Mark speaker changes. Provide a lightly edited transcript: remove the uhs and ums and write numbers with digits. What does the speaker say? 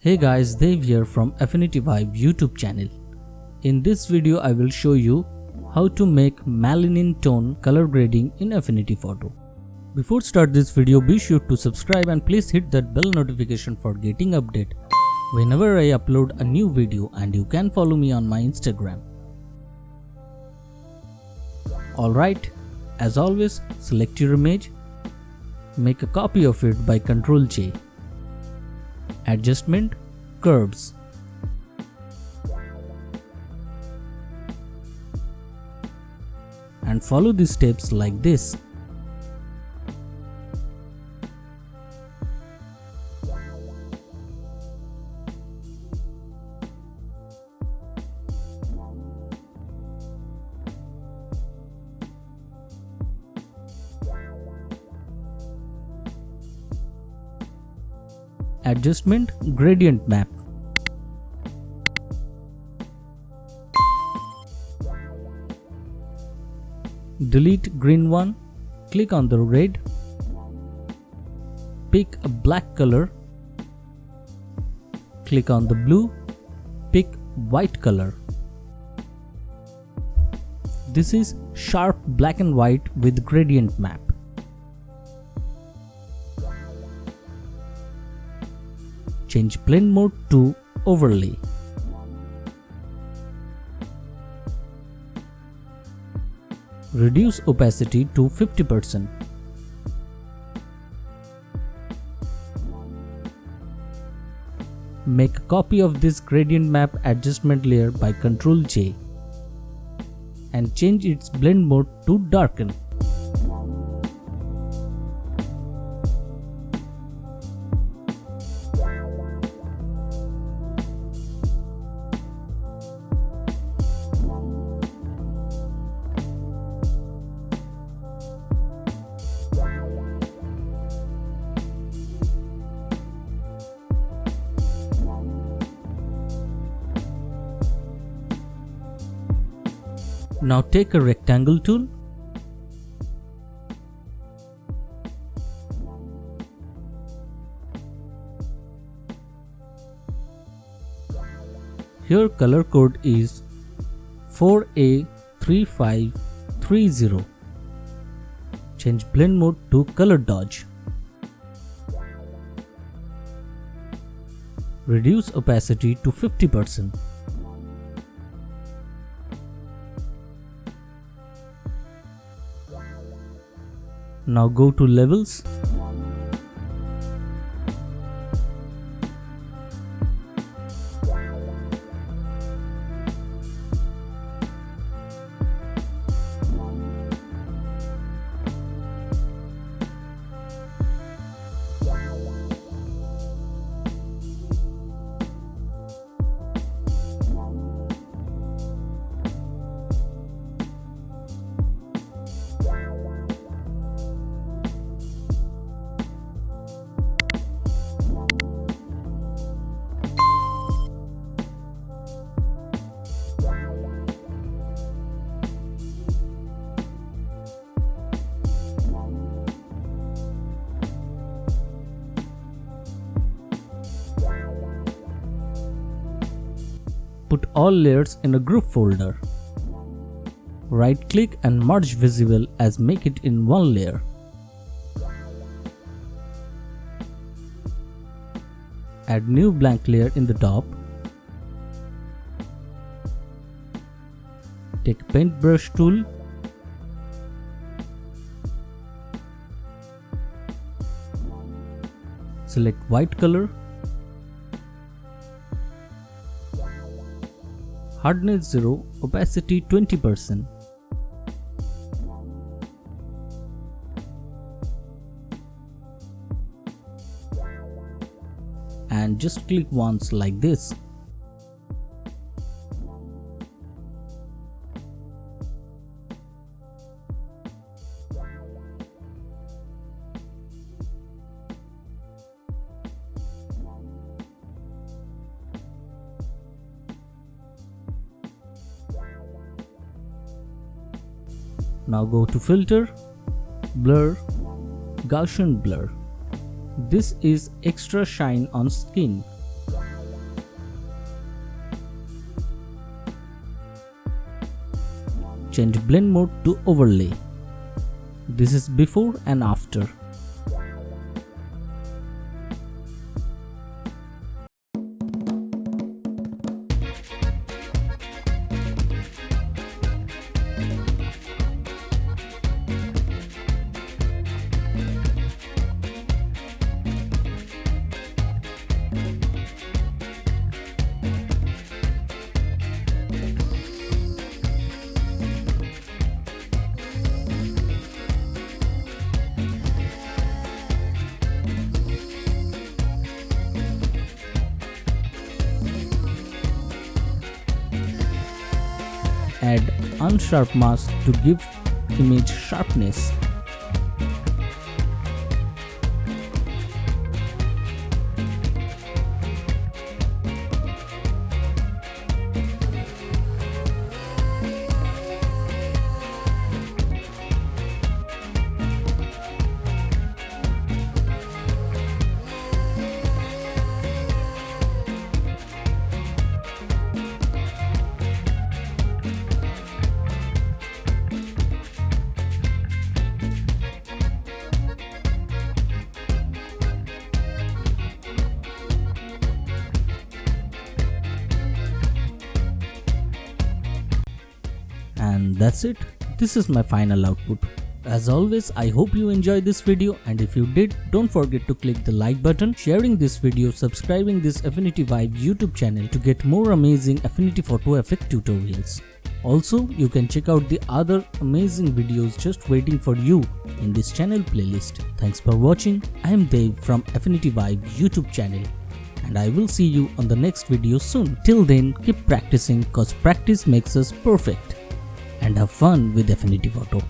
Speaker 1: Hey guys, Dev here from Affinity YouTube channel. In this video I will show you how to make Melanin tone color grading in Affinity Photo. Before start this video, be sure to subscribe and please hit that bell notification for getting update whenever I upload a new video, and you can follow me on my Instagram. Alright, as always, select your image, make a copy of it by Ctrl J. Adjustment, curves. And follow the steps like this. Adjustment, gradient map. Delete green one, click on the red, pick a black color, click on the blue, pick white color. This is sharp black and white with gradient map. Change blend mode to overlay. Reduce opacity to 50%. Make a copy of this gradient map adjustment layer by Ctrl J and change its blend mode to darken. Now take a rectangle tool, here color code is 4A3530. Change blend mode to color dodge. Reduce opacity to 50%. Now go to levels. Put all layers in a group folder. Right click and merge visible as make it in one layer. Add new blank layer in the top. Take paintbrush tool. Select white color. Hardness 0, opacity 20%. And just click once like this. Now go to filter, blur, Gaussian blur. This is extra shine on skin. change blend mode to overlay. This is before and after. Add unsharp mask to give image sharpness. And that's it. This is my final output. As always, I hope you enjoyed this video, and if you did, don't forget to click the like button, sharing this video, subscribing this Affinity Vibe YouTube channel to get more amazing Affinity Photo effect tutorials. Also, you can check out the other amazing videos just waiting for you in this channel playlist. Thanks for watching. I am Dav from Affinity Vibe YouTube channel, and I will see you on the next video soon. Till then, keep practicing cause practice makes us perfect. And have fun with Affinity Photo.